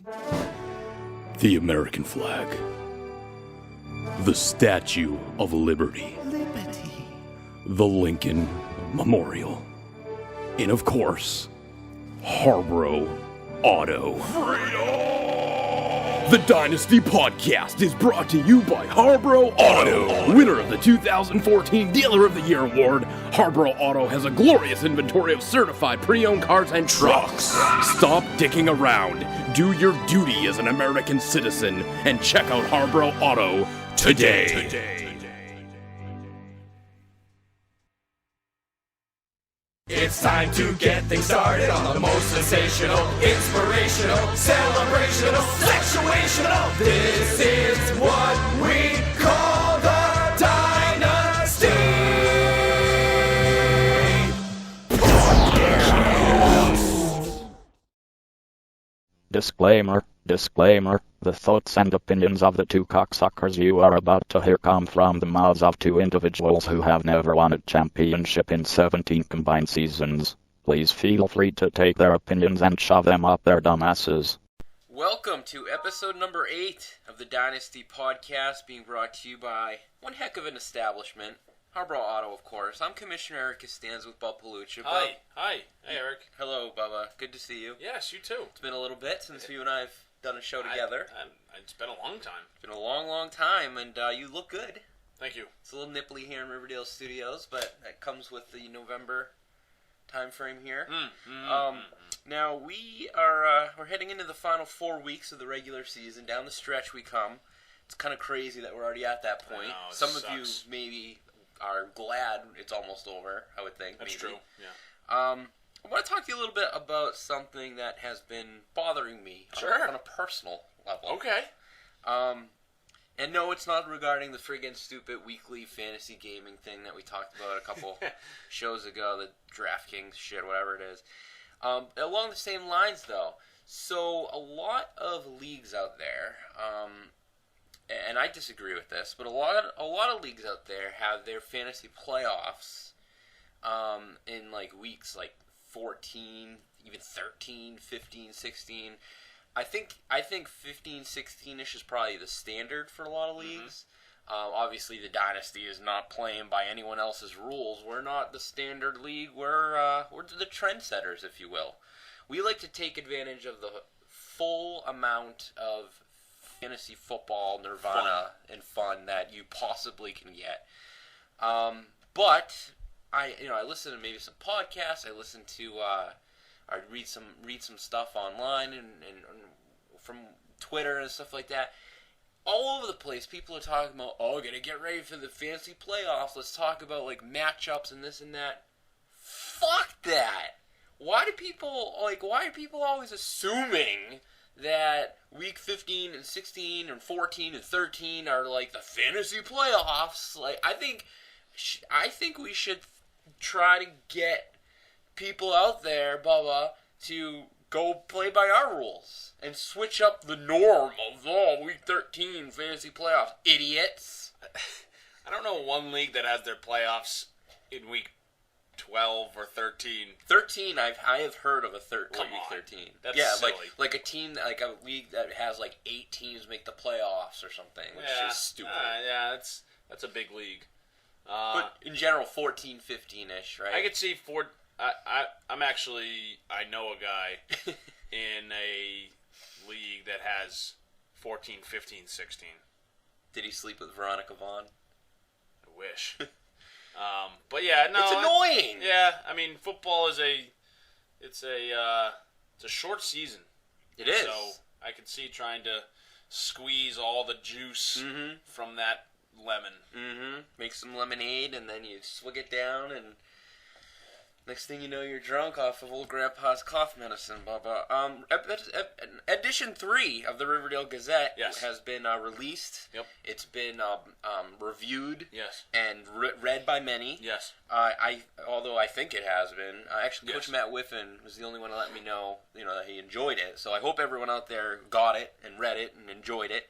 The American flag. The Statue of Liberty. The Lincoln Memorial. And of course, Harborough Auto. The Dynasty Podcast is brought to you by Harborough Auto. Winner of the 2014 Dealer of the Year Award, Harborough Auto has a glorious inventory of certified pre-owned cars and trucks. Stop dicking around. Do your duty as an American citizen and check out Harborough Auto today. It's time to get things started on the most sensational, inspirational, celebrational, sexuational. This is what we call the Dynasty Podcast. Disclaimer. The thoughts and opinions of the two cocksuckers you are about to hear come from the mouths of two individuals who have never won a championship in 17 combined seasons. Please feel free to take their opinions and shove them up their dumbasses. Welcome to episode number 8 of the Dynasty Podcast, being brought to you by one heck of an establishment, Harborough Auto, of course. I'm Commissioner Eric Costanza with Bub Palucha. Hi. Hey, Eric. Hello, Bubba. Good to see you. Yes, you too. It's been a little bit since you and I have done a show together. It's been a long time. It's been a long, long time, and you look good. Thank you. It's a little nipply here in Riverdale Studios, but that comes with the November time frame here. Now we're heading into the final 4 weeks of the regular season. Down the stretch we come. It's kind of crazy that we're already at that point. I know, it Some sucks. of you maybe are glad it's almost over, I would think. That's maybe. true. Yeah. I want to talk to you a little bit about something that has been bothering me on a personal level. Okay. And no, it's not regarding the friggin' stupid weekly fantasy gaming thing that we talked about a couple shows ago, the DraftKings shit, whatever it is. Along the same lines, though, so a lot of leagues out there, and I disagree with this, but a lot of leagues out there have their fantasy playoffs in like weeks like 14, even 13, 15, 16. I think 15, 16-ish is probably the standard for a lot of leagues. Obviously, the Dynasty is not playing by anyone else's rules. We're not the standard league. We're the trendsetters, if you will. We like to take advantage of the full amount of fantasy football nirvana and fun that you possibly can get. But I listen to maybe some podcasts. I listen to I read some stuff online and from Twitter and stuff like that. All over the place, people are talking about, gotta get ready for the fantasy playoffs. Let's talk about like matchups and this and that. Fuck that. Why are people always assuming that week 15 and 16 and 14 and 13 are like the fantasy playoffs? Like I think we should try to get people out there, Bubba, to go play by our rules and switch up the norm of week 13 fantasy playoffs. Idiots. I don't know one league that has their playoffs in week 12 or 13. 13, I have heard of a week 13. That's silly. silly. like a team, like a league that has like 8 teams make the playoffs or something, which is stupid. That's a big league. But in general, 14, 15-ish, right? I could see I know a guy in a league that has 14, 15, 16. Did he sleep with Veronica Vaughn? I wish. But yeah, no. It's annoying. Yeah, I mean, football is it's a short season. It is. So I can see trying to squeeze all the juice from that lemon. Make some lemonade, and then you swig it down, and next thing you know, you're drunk off of old Grandpa's cough medicine, Bubba. Edition 3 of the Riverdale Gazette has been released. Yep. It's been reviewed. Yes. And read by many. Yes. Although I think it has been. Actually, Coach Matt Whiffen was the only one to let me know, that he enjoyed it. So I hope everyone out there got it and read it and enjoyed it.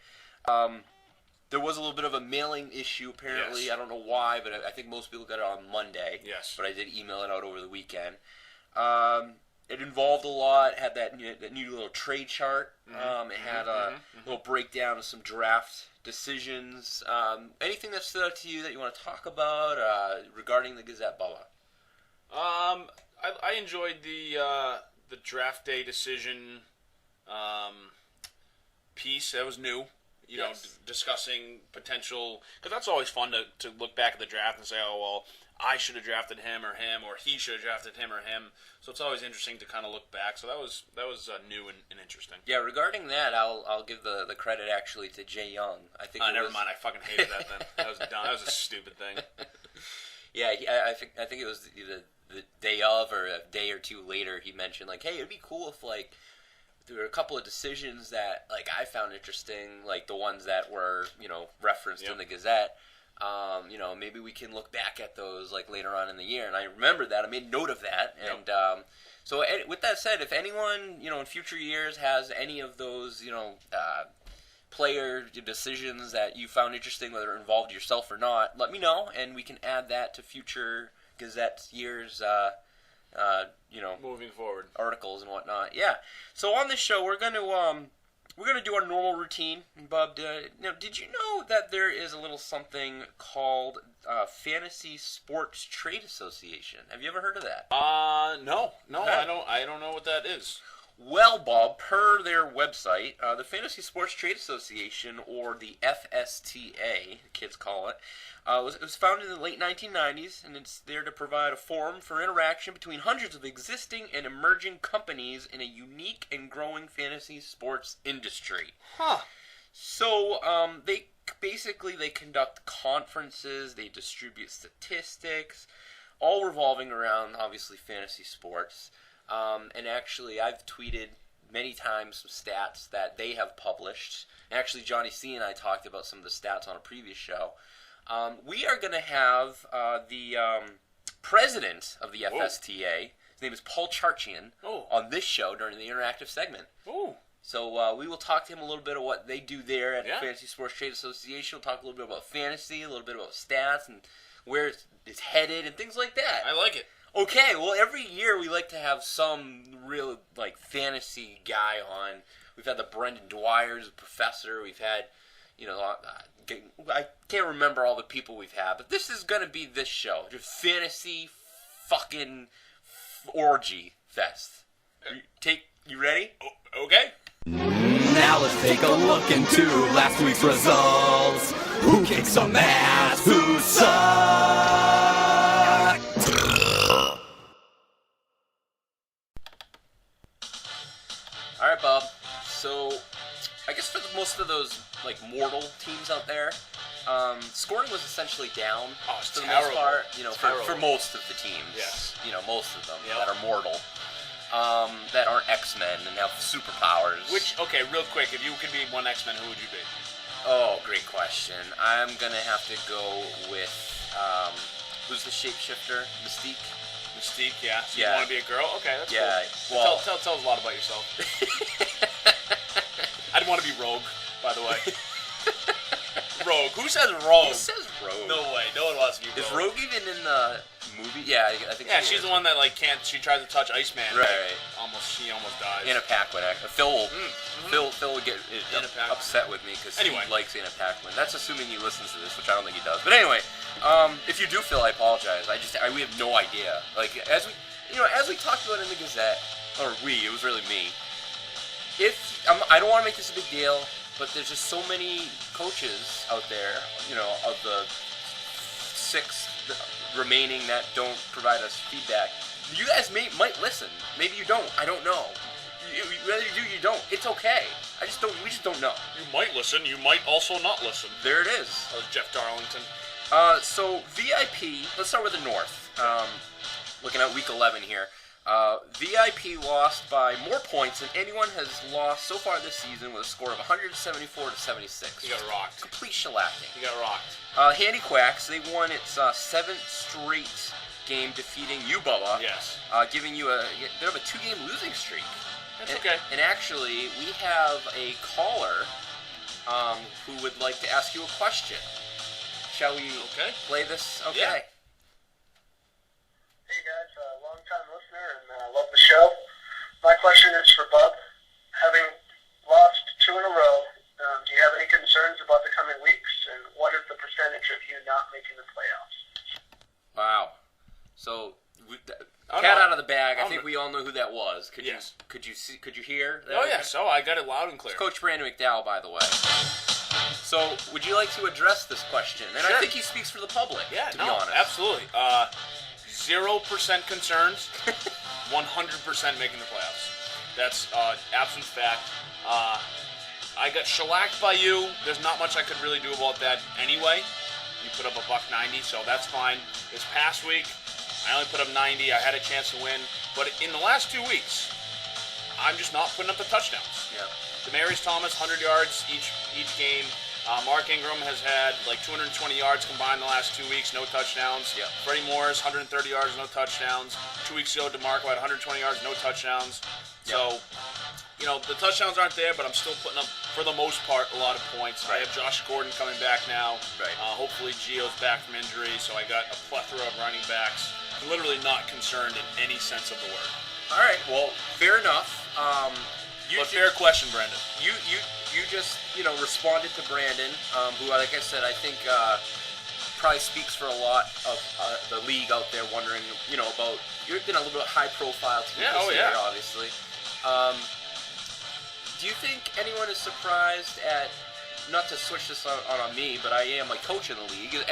There was a little bit of a mailing issue, apparently. Yes. I don't know why, but I think most people got it on Monday. Yes. But I did email it out over the weekend. it involved a lot. Had that new little trade chart. It had a little breakdown of some draft decisions. Anything that stood out to you that you want to talk about regarding the Gazette, Bubba? I enjoyed the draft day decision piece. That was new. You know, discussing potential, because that's always fun to look back at the draft and say, oh, well, I should have drafted him, or he should have drafted him or him. So it's always interesting to kind of look back. So that was new and interesting. Yeah, regarding that, I'll give the credit actually to Jay Young. I think. Never mind. I fucking hated that then. That was dumb. That was a stupid thing. Yeah, I think it was the day of or a day or two later. He mentioned like, hey, it'd be cool if like there were a couple of decisions that like I found interesting, like the ones that were referenced in the Gazette. Maybe we can look back at those like later on in the year. And I remembered that. I made note of that. Yep. And so with that said, if anyone in future years has any of those player decisions that you found interesting, whether it involved yourself or not, let me know, and we can add that to future Gazette years. Moving forward, articles and whatnot. Yeah. So on this show, we're gonna do our normal routine. Bob, did you know that there is a little something called Fantasy Sports Trade Association? Have you ever heard of that? No, I don't know what that is. Well, Bob, per their website, the Fantasy Sports Trade Association, or the FSTA, the kids call it, it was founded in the late 1990s, and it's there to provide a forum for interaction between hundreds of existing and emerging companies in a unique and growing fantasy sports industry. Huh. So, they conduct conferences, they distribute statistics, all revolving around, obviously, fantasy sports. And actually, I've tweeted many times some stats that they have published. And actually, Johnny C. and I talked about some of the stats on a previous show. We are going to have the president of the FSTA, his name is Paul Charchian, on this show during the interactive segment. Ooh. So we will talk to him a little bit of what they do there at the Fantasy Sports Trade Association. We'll talk a little bit about fantasy, a little bit about stats, and where it's headed, and things like that. I like it. Okay, well, every year we like to have some real, fantasy guy on. We've had the Brendan Dwyer's professor. We've had, I can't remember all the people we've had, but this is going to be this show. Just fantasy fucking orgy fest. You ready? Okay. Now let's take a look into last week's results. Who kicked some ass? Who sucked? All right, Bob. So, I guess for most of those mortal teams out there, scoring was essentially down for the most part. For most of the teams. Yes. Most of them that are mortal, that aren't X-Men and have superpowers. Real quick, if you could be one X-Men, who would you be? Oh, great question. I'm gonna have to go with who's the shapeshifter? Mystique. Mystique, yeah. So you want to be a girl? Okay, that's cool. Well, tell us a lot about yourself. I'd want to be Rogue, by the way. Rogue. Who says Rogue? Who says Rogue? No way. No one wants to be Rogue. Is Rogue even in the movie? Yeah, I think. Yeah, she's the one that can't. She tries to touch Iceman. Right. She almost dies. Anna Paquin. Phil would get upset with me because he likes Anna Paquin. That's assuming he listens to this, which I don't think he does. But anyway, if you do, Phil, I apologize. We have no idea. As we talked about in the Gazette, it was really me. I don't want to make this a big deal, but there's just so many coaches out there, of the 6 remaining that don't provide us feedback. You guys might listen. Maybe you don't. I don't know. Whether you do, you don't. It's okay. We just don't know. You might listen. You might also not listen. There it is. That was Jeff Darlington. So VIP. Let's start with the North. Looking at Week 11 here. VIP lost by more points than anyone has lost so far this season with a score of 174 to 76. He got rocked. Complete shellacking. He got rocked. Handy Quacks, they won its 7th straight game, defeating you, Bubba. Yes. Giving you they have a 2-game losing streak. That's okay. And actually, we have a caller who would like to ask you a question. Shall we play this? Okay. Yeah. Hey guys, long-time listener, and love the show. My question is for Bub. Having lost 2 in a row, do you have any concerns about the coming weeks? And what is the percentage of you not making the playoffs? Wow. So, cat out of the bag. I think we all know who that was. Could you hear? That? Oh yeah. So I got it loud and clear. It's Coach Brandon McDowell, by the way. So, would you like to address this question? And sure. I think he speaks for the public. Yeah, to be honest. Absolutely. 0% concerns. 100% making the playoffs. That's absolute fact. I got shellacked by you. There's not much I could really do about that anyway. You put up a $190, so that's fine. This past week, I only put up 90. I had a chance to win. But in the last 2 weeks, I'm just not putting up the touchdowns. Yeah. Demaryius Thomas, 100 yards each game. Mark Ingram has had like 220 yards combined in the last 2 weeks, no touchdowns. Yeah. Freddie Morris, 130 yards, no touchdowns. 2 weeks ago, DeMarco had 120 yards, no touchdowns. Yeah. So, the touchdowns aren't there, but I'm still putting up, for the most part, a lot of points. Right. I have Josh Gordon coming back now. Right. Hopefully Gio's back from injury, so I got a plethora of running backs. I'm literally not concerned in any sense of the word. All right. Well, fair enough. Fair question, Brandon. You just responded to Brandon, who, like I said, I think probably speaks for a lot of the league out there, wondering about. You've been a little bit high profile team this year, obviously. Do you think anyone is surprised at, not to switch this on me, but I am like coach in the league? Do you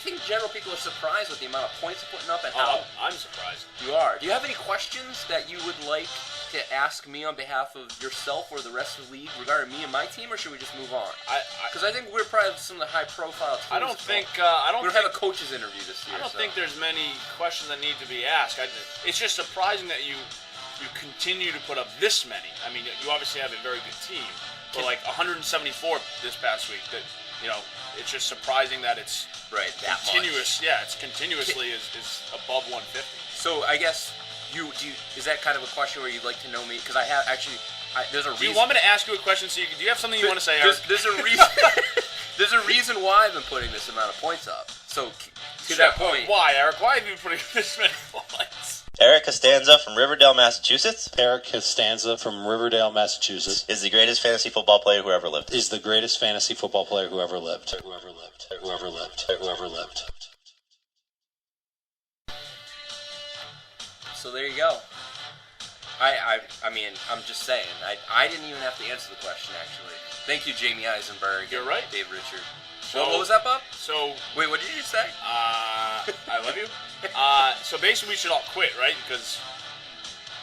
think general people are surprised with the amount of points they're putting up and how? I'm surprised. You are. Do you have any questions that you would like to ask me on behalf of yourself or the rest of the league regarding me and my team, or should we just move on? Because I think we're probably some of the high-profile teams. I don't think we don't have a coach's interview this year. I don't think there's many questions that need to be asked. It's just surprising that you continue to put up this many. I mean, you obviously have a very good team, but like 174 this past week. That it's just surprising that it's continuous. Yeah, it's continuously is above 150. So I guess is that kind of a question where you'd like to know me? Because I have there's a reason. Do you want me to ask you a question? Do you have something you want to say, Eric? There's a reason. There's a reason why I've been putting this amount of points up. So to that point, why, Eric? Why have you been putting this many points? Eric Costanza from Riverdale, Massachusetts. Eric Costanza from Riverdale, Massachusetts. Is the greatest fantasy football player who ever lived. Is the greatest fantasy football player who ever lived. Whoever lived. Whoever lived. Whoever lived. So there you go. I mean, I'm just saying. I didn't even have to answer the question, actually. Thank you, Jamie Eisenberg. You're right. Dave Richard. So, what was that, Bob? So wait, what did you say? I love you. So basically, we should all quit, right? Because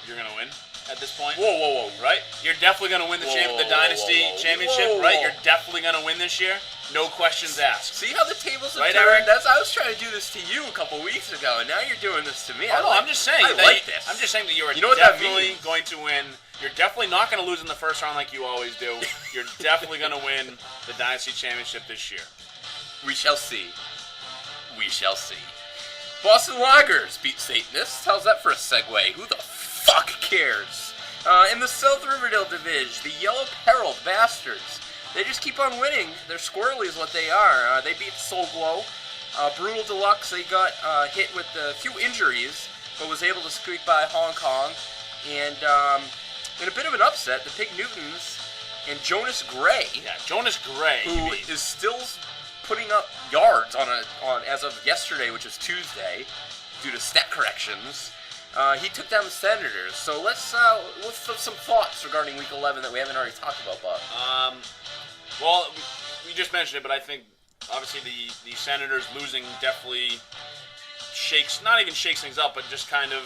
you're gonna win at this point. Whoa! Right? You're definitely gonna win the Dynasty Championship, right? You're definitely gonna win this year. No questions asked. See how the tables have turned? Eric? I was trying to do this to you a couple weeks ago, and now you're doing this to me. I'm just saying. I like this. I'm just saying that you are definitely going to win. You're definitely not going to lose in the first round like you always do. You're definitely going to win the Dynasty Championship this year. We shall see. We shall see. Boston Loggers beat Satanists. How's that for a segue? Who the fuck cares? In the South Riverdale Division, the Yellow Peril Bastards. They just keep on winning. They're squirrely is what they are. They beat Soul Glow. Brutal Deluxe, they got hit with a few injuries, but was able to squeak by Hong Kong. And in a bit of an upset, the Pig Newtons and Jonas Gray. Yeah, Jonas Gray. Who is still putting up yards on as of yesterday, which is Tuesday, due to stat corrections. He took down the Senators. So let's some thoughts regarding Week 11 that we haven't already talked about, Bob. Well, we just mentioned it, but I think obviously the Senators losing definitely not even shakes things up, but just kind of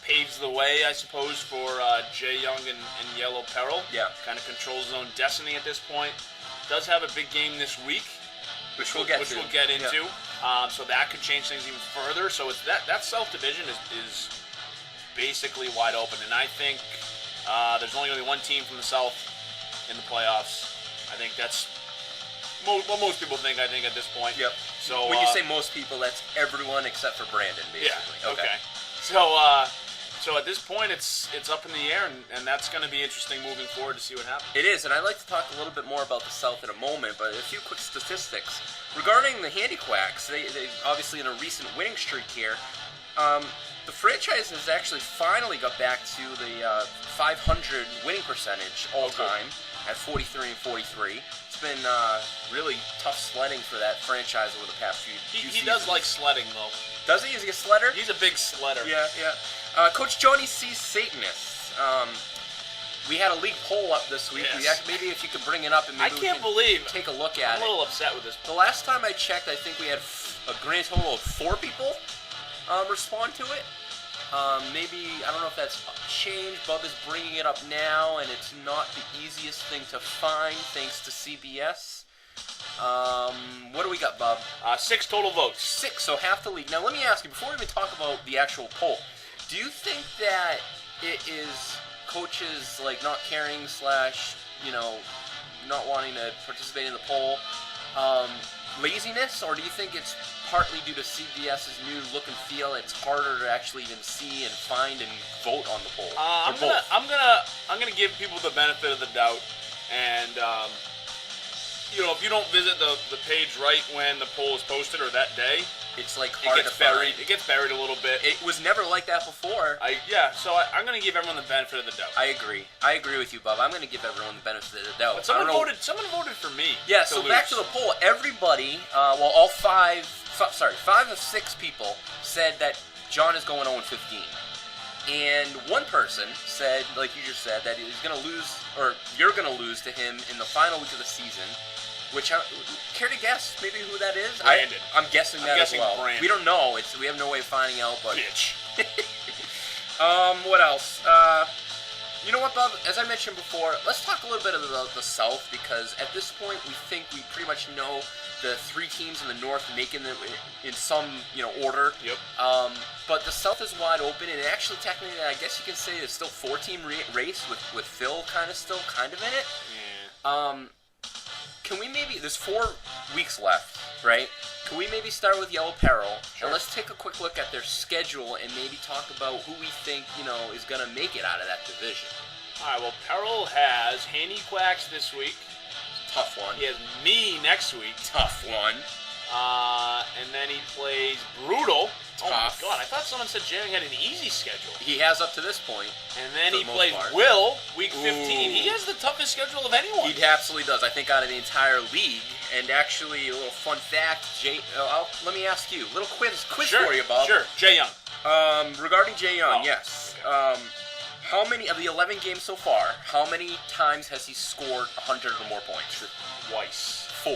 paves the way, I suppose, for Jay Young and Yellow Peril. Yeah. Kind of controls his own destiny at this point. Does have a big game this week, which we'll get into. Yeah. So that could change things even further. So it's that South Division is basically wide open, and I think there's only going to be one team from the South in the playoffs. I think that's what most people think, I think, at this point. Yep. So when you say most people, that's everyone except for Brandon, basically. Yeah, okay. So at this point, it's up in the air, and that's going to be interesting moving forward to see what happens. It is, and I'd like to talk a little bit more about the South in a moment, but a few quick statistics. Regarding the Handy Quacks, they obviously in a recent winning streak here, The franchise has actually finally got back to the 500 winning percentage all time at 43 and 43. It's been really tough sledding for that franchise over the past few seasons. He does like sledding, though. Does he? Is he a sledder? He's a big sledder. Yeah. Coach Johnny C. Satanists. We had a league poll up this week. Yes. Maybe if you could bring it up and maybe I can't believe take a look at it. I'm a little upset with this. The last time I checked, I think we had a grand total of 4 people respond to it. Maybe, I don't know if that's changed. Bub is bringing it up now, and it's not the easiest thing to find, thanks to CBS. What do we got, Bub? 6 total votes. 6, so half the league. Now, let me ask you, before we even talk about the actual poll, do you think that it is coaches, like, not caring / not wanting to participate in the poll, laziness, or do you think it's partly due to CBS's new look and feel? It's harder to actually even see and find and vote on the poll. I'm gonna give people the benefit of the doubt, and if you don't visit the page right when the poll is posted or that day, it's like hard to find. It gets buried a little bit. It was never like that before. So I'm gonna give everyone the benefit of the doubt. I agree with you, Bob. I'm gonna give everyone the benefit of the doubt. But someone voted for me. Yeah. So back to the poll. Everybody, all 5 of 6 people said that John is going 0-15. And one person said, like you just said, that he's going to lose, or you're going to lose to him in the final week of the season. Which, care to guess maybe who that is? Brandon. I'm guessing that as well. Brandon. We don't know. We have no way of finding out, but... Bitch. What else? You know what, Bob? As I mentioned before, let's talk a little bit about the South, because at this point we think we pretty much know the 3 teams in the North making it in some order. Yep. But the South is wide open, and actually, technically, I guess you can say it's still 4-team race with Phil kind of in it. Yeah. Can we maybe... There's 4 weeks left, right? Can we maybe start with Yellow Peril? Sure. And let's take a quick look at their schedule and maybe talk about who we think, is going to make it out of that division. All right, well, Peril has Handy Quacks this week. Tough one. He has me next week. Tough one. And then he plays Brutal. Tough. Oh my God, I thought someone said Jerry had an easy schedule. He has up to this point. And then he plays Will, week 15. Ooh. He has the toughest schedule of anyone. He absolutely does, I think, out of the entire league. And actually, a little fun fact, let me ask you, a little quiz sure, for you, Bob. Sure, Jay Young. Regarding Jay Young, yes. Okay. How many of the 11 games so far, how many times has he scored 100 or more points? Twice. 4.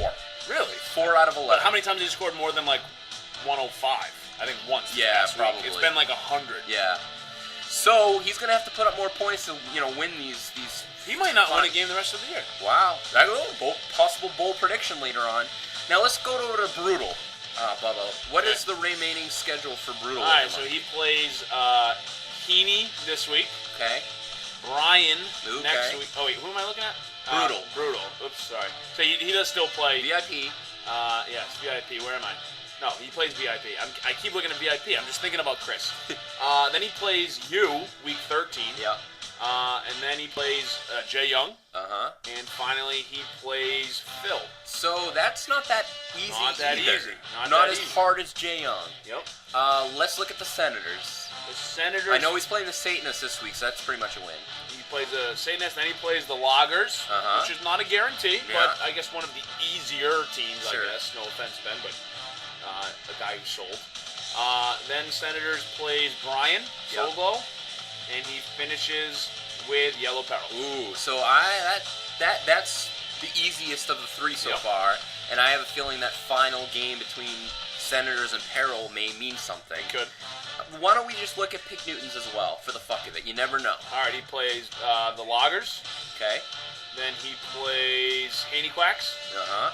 Really? 4 out of 11. But how many times has he scored more than, 105? I think once. Yeah, probably. It's been 100. Yeah. So he's gonna have to put up more points to win these. He might not win a game the rest of the year. Wow, possible bold prediction later on. Now let's go over to Brutal, Bubba. What is the remaining schedule for Brutal? All right, so he plays Heaney this week. Okay. Brian next week. Oh wait, who am I looking at? Brutal. Oops, sorry. So he does still play VIP. Yes, VIP. Where am I? No, he plays VIP. I keep looking at VIP. I'm just thinking about Chris. Then he plays you, week 13. Yeah. And then he plays Jay Young. Uh-huh. And finally, he plays Phil. So that's not that easy either. Not as hard as Jay Young. Yep. Let's look at the Senators. The Senators. I know he's playing the Satanists this week, so that's pretty much a win. He plays the Satanists, then he plays the Loggers, which is not a guarantee, but I guess one of the easier teams, sure. I guess. No offense, Ben, but a guy who sold. Then Senators plays Brian Soglo, and he finishes with Yellow Peril. Ooh, so that's the easiest of the 3 so far, and I have a feeling that final game between Senators and Peril may mean something. It could. Why don't we just look at Pick Newtons as well, for the fuck of it? You never know. All right, he plays the Loggers. Okay. Then he plays Haney Quacks. Uh-huh.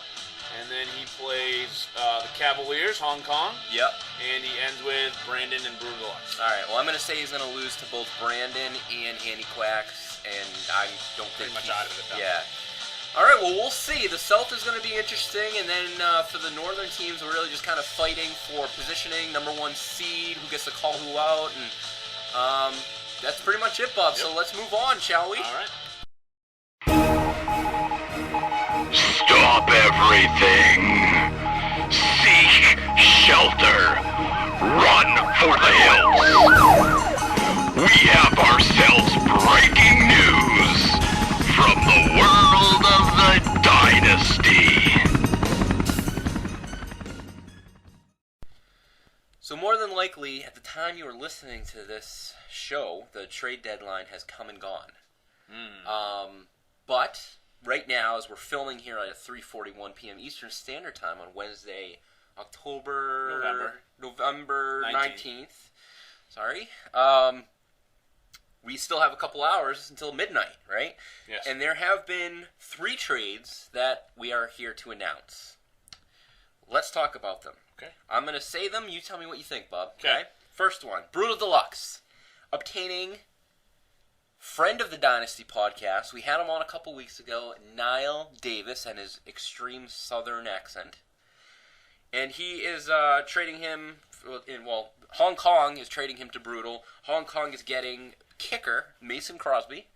And then he plays the Cavaliers, Hong Kong. Yep. And he ends with Brandon and Brew Deluxe. All right, well, I'm going to say he's going to lose to both Brandon and Handy Quacks, and I don't think pretty much out of it, though. Yeah. All right, well, we'll see. The South is going to be interesting, and then for the Northern teams, we're really just kind of fighting for positioning, number 1 seed, who gets to call who out, and that's pretty much it, Bob. Yep. So let's move on, shall we? All right. Stop everything. Seek shelter. Run for the hills. We have ourselves breaking news from the world of the Dynasty. So more than likely, at the time you are listening to this show, the trade deadline has come and gone. But right now, as we're filming here at 3:41 p.m. Eastern Standard Time on Wednesday, November 19th. Sorry. We still have a couple hours until midnight, right? Yes. And there have been 3 trades that we are here to announce. Let's talk about them. Okay. I'm going to say them. You tell me what you think, Bob. Okay. First one, Brutal Deluxe, obtaining friend of the Dynasty Podcast. We had him on a couple weeks ago, Niall Davis, and his extreme southern accent. And he is trading him Hong Kong is trading him to Brutal. Hong Kong is getting kicker Mason Crosby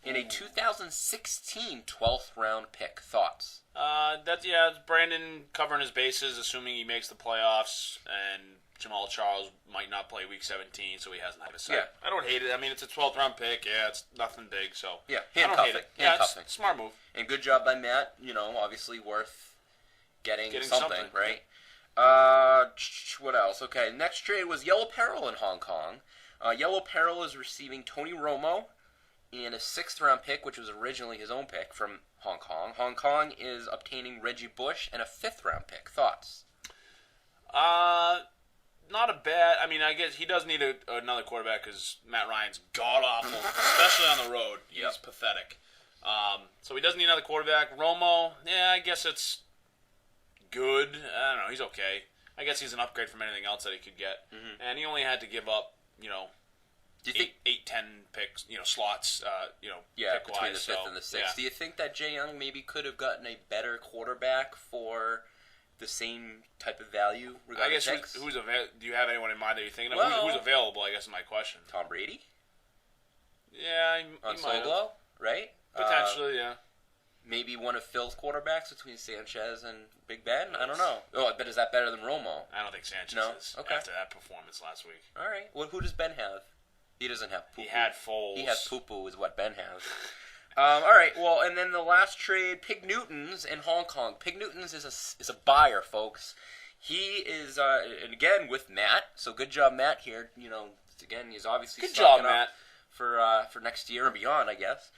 in a 2016 12th round pick. Thoughts? It's Brandon covering his bases, assuming he makes the playoffs, and Jamal Charles might not play Week 17, so he hasn't had a set. Yeah. I don't hate it. I mean, it's a 12th round pick. Yeah, it's nothing big, so Yeah, I don't hate handcuffing. it. Yeah, it's a smart move. And good job by Matt. Obviously worth getting something, right? What else? Okay, next trade was Yellow Peril in Hong Kong. Yellow Peril is receiving Tony Romo and a 6th round pick, which was originally his own pick from Hong Kong. Hong Kong is obtaining Reggie Bush and a 5th round pick. Thoughts? Not a bad. I mean, I guess he does need another quarterback because Matt Ryan's god awful, especially on the road. He's pathetic. So he does need another quarterback. Romo, yeah, I guess it's good. I don't know. He's okay. I guess he's an upgrade from anything else that he could get. Mm-hmm. And he only had to give up, do you think 10 picks, slots, pick between the wise, 5th and the 6th. Yeah. Do you think that Jay Young maybe could have gotten a better quarterback for the same type of value regarding I guess picks? do you have anyone in mind that you're thinking of? Well, Who's available, I guess, is my question. Tom Brady? Yeah, he might have. Solo, right? Potentially, yeah. Maybe one of Phil's quarterbacks between Sanchez and Big Ben? I don't know. Oh, but is that better than Romo? I don't think Sanchez is after that performance last week. All right. Well, who does Ben have? He doesn't have poo-poo. He had Foles. He has poo-poo is what Ben has. All right. Well, and then the last trade, Pig Newtons in Hong Kong. Pig Newtons is a buyer, folks. He is, and again, with Matt. So good job, Matt, here. Again, he's obviously good job, Matt, for next year and beyond, I guess.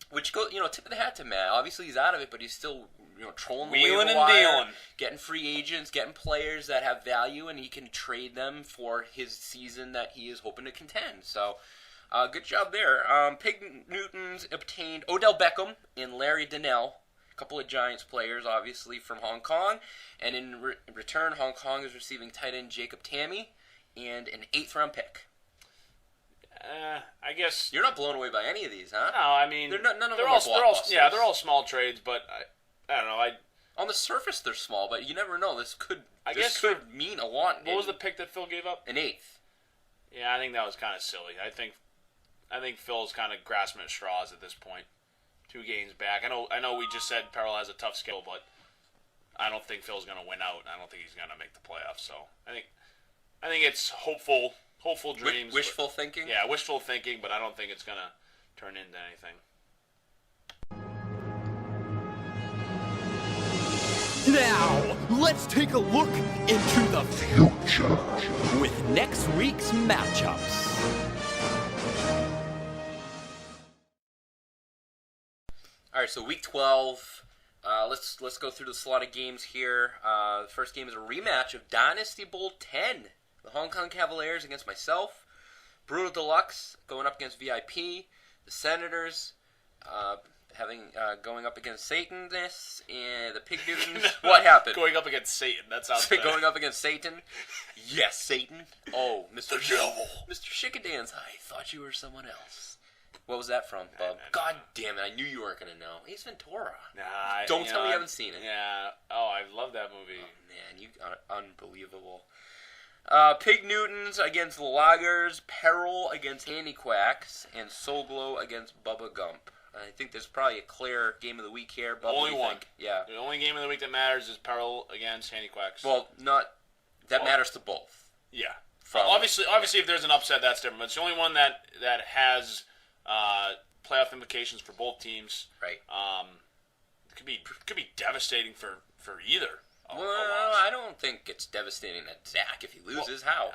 Which goes, tip of the hat to Matt. Obviously, he's out of it, but he's still, trolling the wheeling waiver and wire, dealing, getting free agents, getting players that have value, and he can trade them for his season that he is hoping to contend. So, good job there. Pig Newtons obtained Odell Beckham and Larry Donnell, a couple of Giants players, obviously, from Hong Kong. And in return, Hong Kong is receiving tight end Jacob Tammy and an 8th round pick. I guess you're not blown away by any of these, huh? No, I mean none of them are blockbusters. They're all small trades, but I don't know. On the surface, they're small, but you never know. This could mean a lot. What was the pick that Phil gave up? An 8th. Yeah, I think that was kind of silly. I think Phil's kind of grasping at straws at this point. 2 games back. I know. We just said Peril has a tough schedule, but I don't think Phil's going to win out. I don't think he's going to make the playoffs. So I think it's hopeful dreams. Wishful thinking? Yeah, wishful thinking, but I don't think it's going to turn into anything. Now, let's take a look into the future with next week's matchups. All right, so Week 12. Let's go through the slot of games here. The first game is a rematch of Dynasty Bowl 10. The Hong Kong Cavaliers against myself. Brutal Deluxe going up against VIP. The Senators going up against Satanist. And the Pig Newtons. What happened? Going up against Satan. That sounds better. Going up against Satan? Yes, Satan. Oh, Mr. The devil. Mr. Chickadance, I thought you were someone else. What was that from, Bob? God damn it, I knew you weren't going to know. Ace Ventura. Nah, Don't tell me you haven't seen it. Yeah. Oh, I love that movie. Oh, man, you are unbelievable. Pig Newtons against Lagers, Peril against Handyquacks, and Soglo against Bubba Gump. I think there's probably a clear game of the week here. Bubba, only one. Think? Yeah. The only game of the week that matters is Peril against Handyquacks. Well, that matters to both. Yeah. Obviously, if there's an upset, that's different. But it's the only one that has playoff implications for both teams. Right. It could be devastating for either. Well, I don't think it's devastating that Zach, if he loses, how?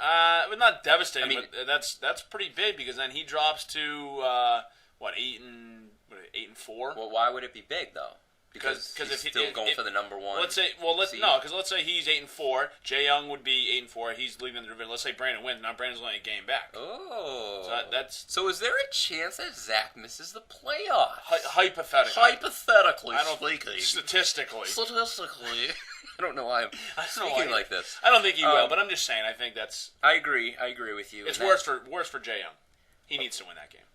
But not devastating. But that's pretty big because then he drops to 8 and 4. Well, why would it be big though? Because he's still going for the number one. Let's say he's 8 and 4. Jay Young would be 8 and 4. He's leaving the division. Let's say Brandon wins. Now Brandon's only a game back. Oh, so is there a chance that Zach misses the playoffs? Hypothetically. I don't think statistically. I don't know why I'm speaking like this. I don't think he will, but I'm just saying. I think that's. I agree with you. It's worse for Jay Young. He needs to win that game.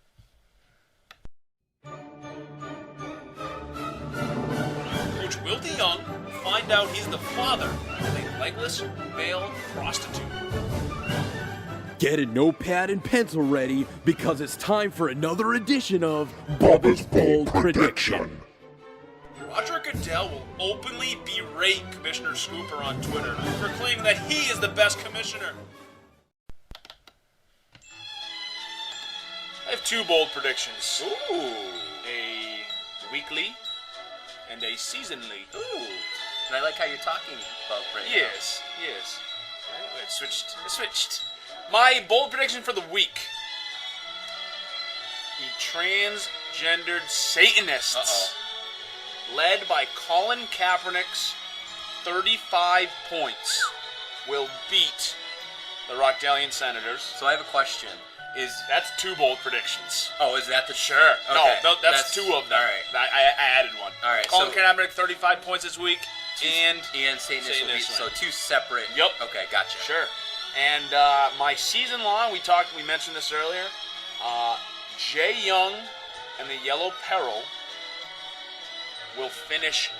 Coach Will DeYoung find out he's the father of a legless male prostitute. Get a notepad and pencil ready because it's time for another edition of Bubba's Bold Prediction. Roger Goodell will openly berate Commissioner Scooper on Twitter for claiming that he is the best commissioner. I have 2 bold predictions. Ooh. A weekly and a seasonally. Ooh. And I like how you're talking about predictions. Yes. It switched. My bold prediction for the week. The transgendered Satanists, led by Colin Kaepernick's 35 points, will beat the Rockdalian Senators. So I have a question. That's 2 bold predictions. Oh, is that the... Sure. Okay. No, that's 2 of them. All right. I added one. All right. Colin Kaepernick, 35 points this week, and Satanists will beat. So 2 separate... Yep. Okay, gotcha. Sure. And my season long, we mentioned this earlier, Jay Young and the Yellow Peril will finish...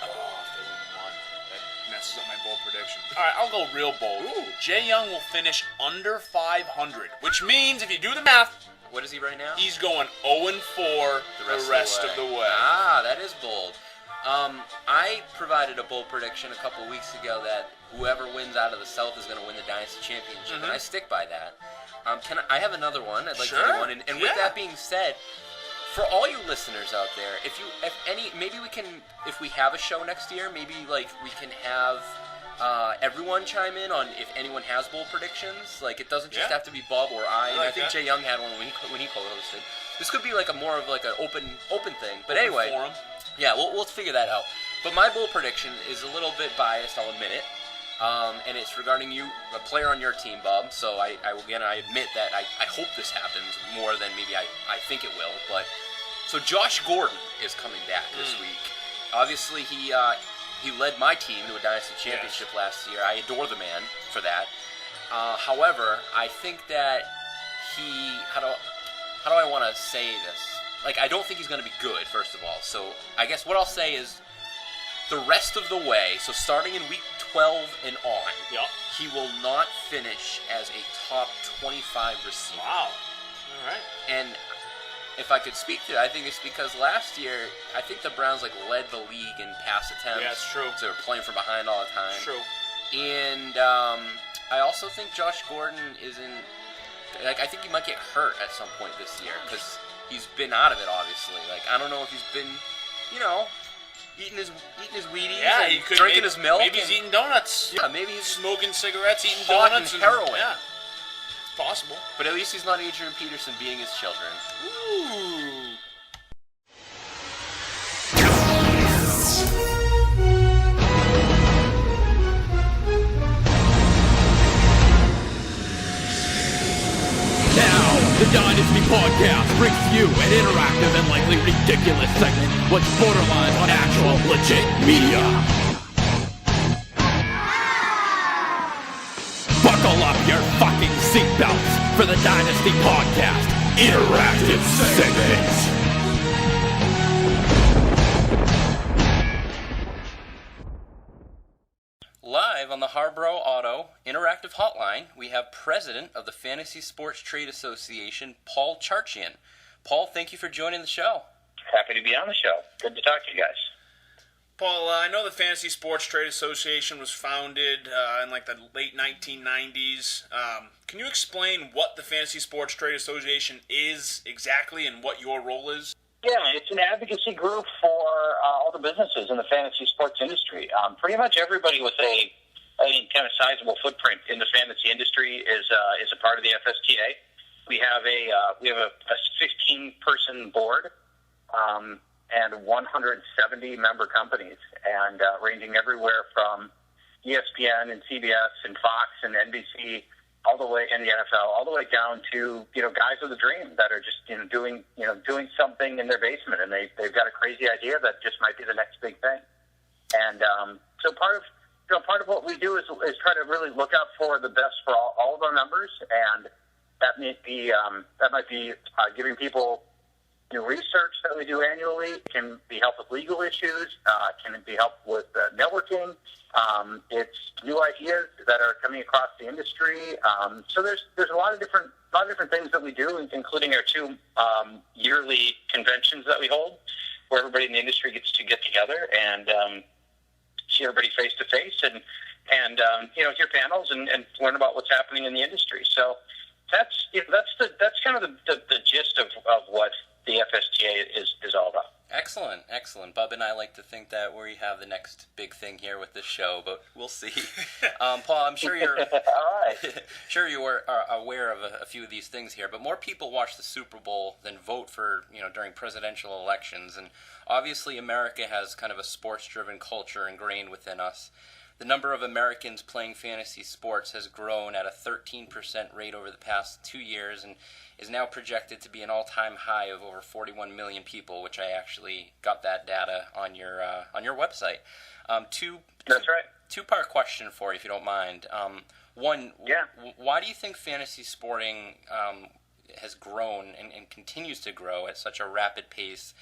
Oh, if they win 1. That messes up my bold prediction. All right, I'll go real bold. Ooh. Jay Young will finish under 500, which means, if you do the math... What is he right now? He's going 0-4 the rest of the way. Ah, that is bold. I provided a bold prediction a couple weeks ago that whoever wins out of the South is going to win the Dynasty Championship, and I stick by that. I have another one? I'd like to do one. And with that being said, for all you listeners out there, if we have a show next year, maybe we can have everyone chime in on if anyone has bold predictions. Like, it doesn't just have to be Bob or I. I think Jay Young had one when he co-hosted. This could be more of an open thing. But anyway, forum. Yeah, we'll figure that out. But my bold prediction is a little bit biased, I'll admit it. And it's regarding you, a player on your team, Bob. So I admit that I hope this happens more than maybe I think it will. But so Josh Gordon is coming back this week. Obviously, he led my team to a Dynasty Championship last year. I adore the man for that. However, I think that how do I want to say this? I don't think he's going to be good, first of all. So I guess what I'll say is the rest of the way, so starting in week 12 and on, he will not finish as a top 25 receiver. Wow. All right. And if I could speak to it, I think it's because last year, I think the Browns led the league in pass attempts. Yeah, it's true. So they were playing from behind all the time. It's true. And I also think Josh Gordon isn't... I think he might get hurt at some point this year because he's been out of it, obviously. I don't know if he's been, eating his Wheaties and drinking his milk. Maybe he's eating donuts. Yeah, maybe he's smoking cigarettes, eating donuts, and heroin. Yeah, it's possible. But at least he's not Adrian Peterson beating his children. Ooh. The Dynasty Podcast brings you an interactive and likely ridiculous segment which borderlines on actual legit media. Buckle up your fucking seatbelts for the Dynasty Podcast interactive segment. Live on the Harborough Auto Interactive Hotline, we have President of the Fantasy Sports Trade Association, Paul Charchian. Paul, thank you for joining the show. Happy to be on the show. Good to talk to you guys. Paul, I know the Fantasy Sports Trade Association was founded in like the late 1990s. Can you explain what the Fantasy Sports Trade Association is exactly and what your role is? Yeah, it's an advocacy group for all the businesses in the fantasy sports industry. Pretty much everybody with a kind of sizable footprint in the fantasy industry is a part of the FSTA. We have a 15-person board and 170 member companies, and ranging everywhere from ESPN and CBS and Fox and NBC all the way in the NFL, all the way down to guys with a dream that are just doing something in their basement, and they've got a crazy idea that just might be the next big thing. And so part of what we do is try to really look out for the best for all of our members, and that might be giving people research that we do annually. It can be help with legal issues. Can be help with networking. It's new ideas that are coming across the industry. So there's a lot of different things that we do, including our two yearly conventions that we hold, where everybody in the industry gets to get together and see everybody face to face and hear panels and learn about what's happening in the industry. So that's kind of the gist of what the FSTA is all about. Excellent. Bub and I like to think that we have the next big thing here with this show, but we'll see. Paul, I'm sure you're sure you are aware of a few of these things here, but more people watch the Super Bowl than vote for during presidential elections, and obviously America has kind of a sports-driven culture ingrained within us. The number of Americans playing fantasy sports has grown at a 13% rate over the past 2 years and is now projected to be an all-time high of over 41 million people, which I actually got that data on your website. That's right. Two-part question for you, if you don't mind. One, why do you think fantasy sporting has grown and continues to grow at such a rapid pace?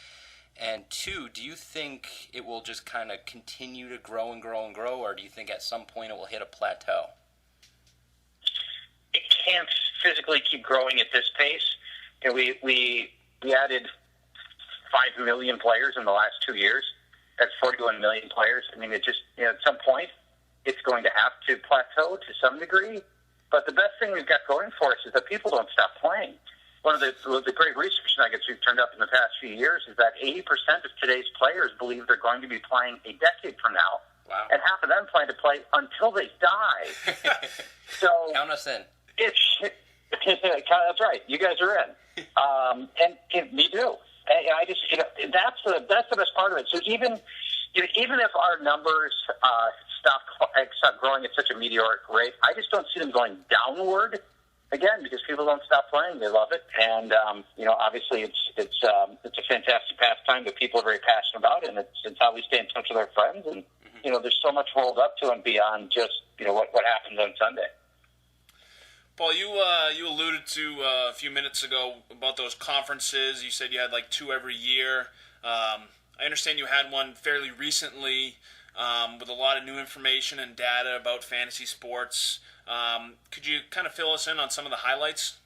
And two, do you think it will just kind of continue to grow and grow and grow, or do you think at some point it will hit a plateau? It can't physically keep growing at this pace. We added 5 million players in the last 2 years. That's 41 million players. I mean, it just at some point it's going to have to plateau to some degree. But the best thing we've got going for us is that people don't stop playing. One of the great research nuggets we've turned up in the past few years is that 80% of today's players believe they're going to be playing a decade from now. Wow. And half of them plan to play until they die. So count us in. That's right. You guys are in. And me too. And I just, that's the best part of it. So even if our numbers stop growing at such a meteoric rate, I just don't see them going downward. Again, because people don't stop playing, they love it, and obviously it's a fantastic pastime that people are very passionate about, and it's how we stay in touch with our friends. And there's so much rolled up to and beyond just what happens on Sunday. Paul, you alluded to a few minutes ago about those conferences. You said you had like 2 every year. I understand you had one fairly recently with a lot of new information and data about fantasy sports. Could you kind of fill us in on some of the highlights?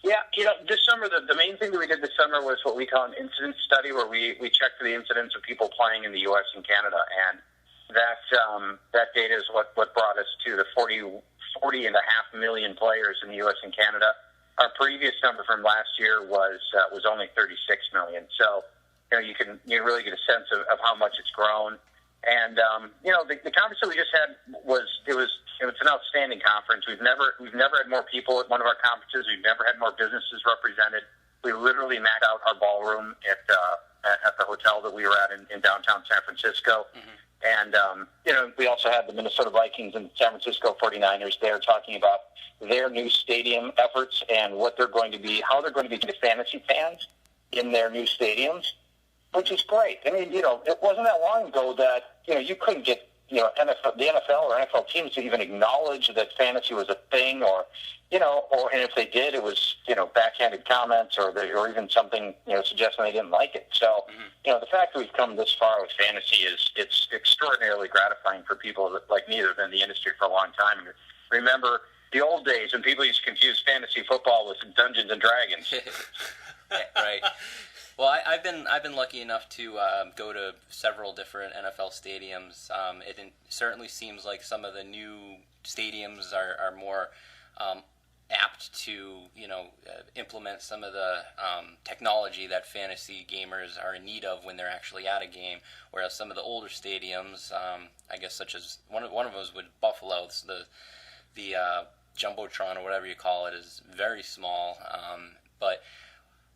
Yeah, this summer, the main thing that we did this summer was what we call an incidence study, where we checked for the incidence of people playing in the U.S. and Canada, and that data is what brought us to the 40.5 million players in the U.S. and Canada. Our previous number from last year was only 36 million. So you can really get a sense of how much it's grown. And the conference that we just had was an outstanding conference. We've never had more people at one of our conferences. We've never had more businesses represented. We literally maxed out our ballroom at the hotel that we were at in downtown San Francisco. Mm-hmm. And we also had the Minnesota Vikings and San Francisco 49ers there talking about their new stadium efforts and what they're going to be, how they're going to be to fantasy fans in their new stadiums, which is great. I mean, it wasn't that long ago that you couldn't get the NFL or NFL teams to even acknowledge that fantasy was a thing, or and if they did, it was backhanded comments or even something suggesting they didn't like it. So the fact that we've come this far with fantasy it's extraordinarily gratifying for people like me that have been in the industry for a long time. And remember the old days when people used to confuse fantasy football with Dungeons and Dragons. Right. Well, I've been lucky enough to go to several different NFL stadiums. It certainly seems like some of the new stadiums are more apt to implement some of the technology that fantasy gamers are in need of when they're actually at a game. Whereas some of the older stadiums, I guess, such as one of them was with Buffalo, the Jumbotron or whatever you call it, is very small, but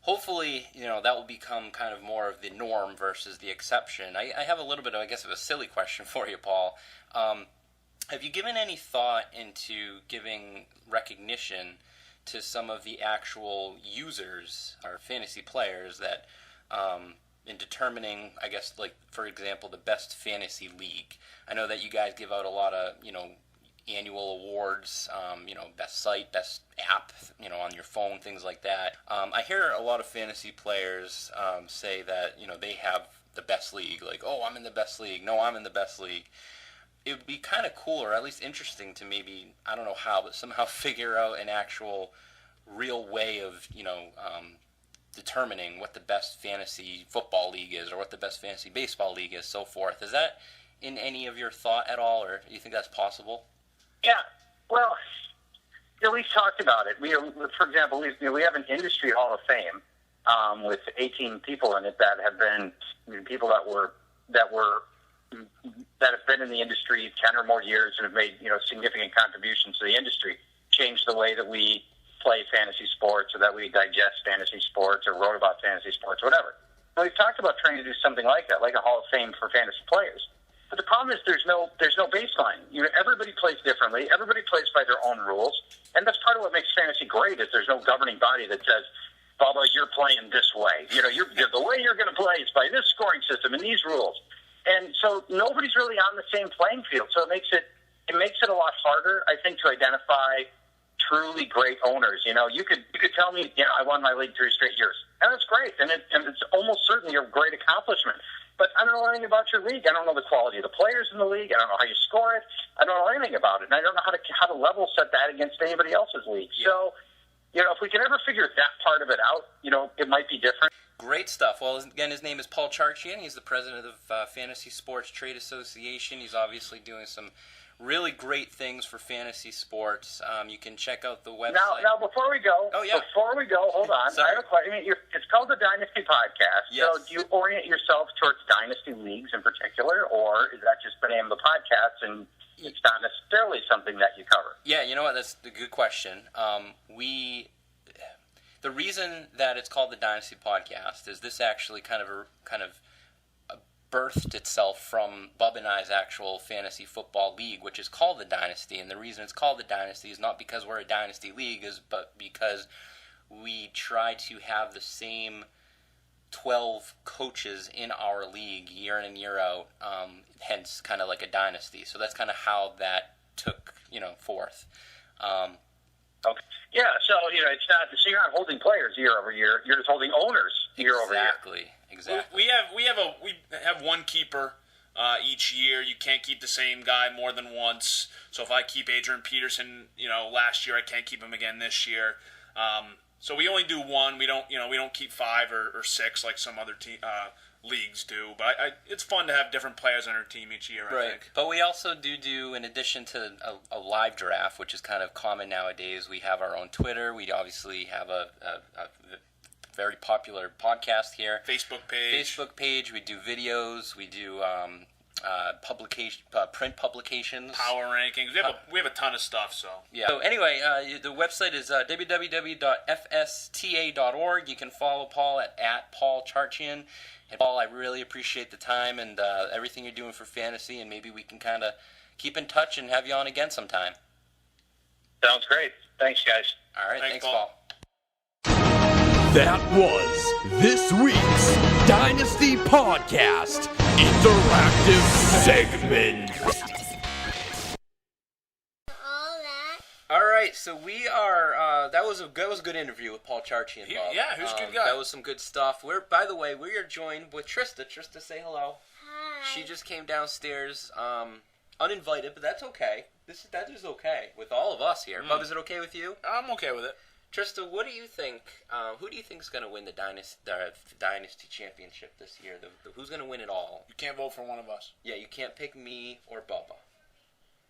hopefully, that will become kind of more of the norm versus the exception. I have a little bit of, I guess, of a silly question for you, Paul. Have you given any thought into giving recognition to some of the actual users or fantasy players that, in determining, I guess, like, for example, the best fantasy league? I know that you guys give out a lot of, annual awards, best site, best app, on your phone, things like that. I hear a lot of fantasy players say that, they have the best league. Like, oh, I'm in the best league. No, I'm in the best league. It would be kind of cool, or at least interesting to maybe, I don't know how, but somehow figure out an actual real way of, determining what the best fantasy football league is or what the best fantasy baseball league is, so forth. Is that in any of your thought at all, or do you think that's possible? Yeah, well, we've talked about it. For example, we have an industry hall of fame with 18 people in it that have been people that have been in the industry 10 or more years and have made significant contributions to the industry, changed the way that we play fantasy sports or that we digest fantasy sports or wrote about fantasy sports, whatever. And we've talked about trying to do something like that, like a hall of fame for fantasy players. But the problem is there's no baseline. Everybody plays differently. Everybody plays by their own rules, and that's part of what makes fantasy great. Is there's no governing body that says, "Bubba, you're playing this way. The way you're going to play is by this scoring system and these rules." And so nobody's really on the same playing field. So it makes it a lot harder, I think, to identify truly great owners. You could tell me, I won my league 3 straight years, and that's great, and it's almost certainly a great accomplishment. But I don't know anything about your league. I don't know the quality of the players in the league. I don't know how you score it. I don't know anything about it. And I don't know how to level set that against anybody else's league. Yeah. So, if we can ever figure that part of it out, it might be different. Great stuff. Well, again, his name is Paul Charchian. He's the president of Fantasy Sports Trade Association. He's obviously doing some really great things for fantasy sports. You can check out the website. Now, before we go, hold on. Sorry. I have a question. It's called the Dynasty Podcast. Yes. So do you orient yourself towards dynasty leagues in particular, or is that just the name of the podcast and it's not necessarily something that you cover? Yeah, you know what? That's a good question. The reason that it's called the Dynasty Podcast is this actually kind of birthed itself from Bub and I's actual fantasy football league, which is called the Dynasty. And the reason it's called the Dynasty is not because we're a dynasty league, but because we try to have the same 12 coaches in our league year in and year out, hence kind of like a dynasty. So that's kind of how that took, forth. Okay. Yeah, so it's not. So you're not holding players year over year. You're just holding owners year over year. Exactly. We have one keeper each year. You can't keep the same guy more than once. So if I keep Adrian Peterson, last year, I can't keep him again this year. So we only do one. We don't keep 5 or 6 like some other leagues do. But it's fun to have different players on our team each year, I think. But we also do, in addition to a live draft, which is kind of common nowadays, we have our own Twitter. We obviously have a very popular podcast here. Facebook page. We do videos. We do print publications. Power rankings. We have a ton of stuff. So yeah. So anyway, the website is www.fsta.org. You can follow Paul at Paul Charchian. And Paul, I really appreciate the time and everything you're doing for fantasy, and maybe we can kind of keep in touch and have you on again sometime. Sounds great. Thanks, guys. All right. Thanks, Paul. That was this week's Dynasty Podcast Interactive Segment. All right, so we are. That was a good interview with Paul Charchian. Yeah, who's a good guy. That was some good stuff. By the way, we are joined with Trista. Trista, say hello. Hi. She just came downstairs, uninvited, but that's okay. That is okay with all of us here. Bub, is it okay with you? I'm okay with it. Trista, what do you think? Who do you think is going to win the Dynasty Championship this year? Who's going to win it all? You can't vote for one of us. Yeah, you can't pick me or Bubba.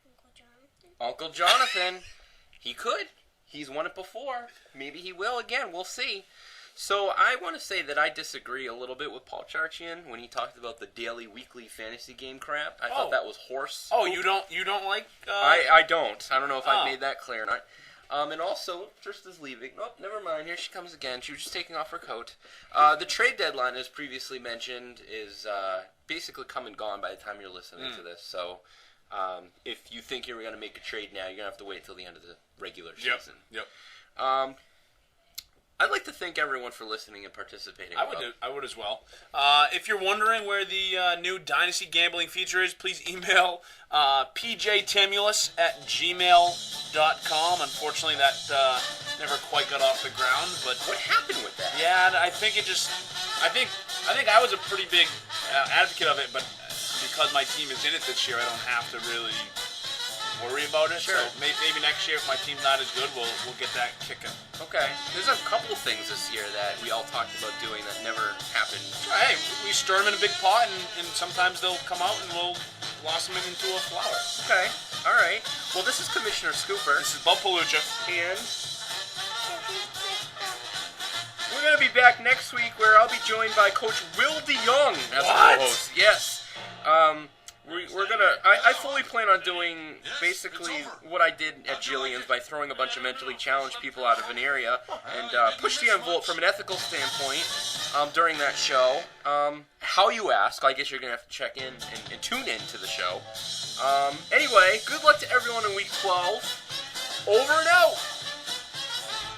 Uncle Jonathan? Uncle Jonathan. He could. He's won it before. Maybe he will again. We'll see. So I want to say that I disagree a little bit with Paul Charchian when he talked about the daily, weekly fantasy game crap. I thought that was horse. Oh, you don't like? I don't. I don't know if I made that clear or not. And also, Trista's leaving. Oh, never mind. Here she comes again. She was just taking off her coat. The trade deadline, as previously mentioned, is basically come and gone by the time you're listening to this. So if you think you're going to make a trade now, you're going to have to wait until the end of the regular season. Yep. I'd like to thank everyone for listening and participating. I would as well. If you're wondering where the new Dynasty Gambling feature is, please email pjtimulus@gmail.com. Unfortunately, that never quite got off the ground. But what happened with that? Yeah, I think it just. I think I was a pretty big advocate of it, but because my team is in it this year, I don't have to really worry about it. Sure. So maybe next year, if my team's not as good, we'll get that kicking. Okay. There's a couple things this year that we all talked about doing that never happened. Hey, we stir them in a big pot, and sometimes they'll come out and we'll blossom them into a flower. Okay. All right. Well, this is Commissioner Scooper. This is Bub Palucha. And we're going to be back next week where I'll be joined by Coach Will DeYoung as a co-host. Yes. We're gonna. I fully plan on doing basically what I did at Jillian's by throwing a bunch of mentally challenged people out of an area and push the envelope from an ethical standpoint during that show. How you ask? I guess you're gonna have to check in and tune in to the show. Anyway, good luck to everyone in week 12. Over and out.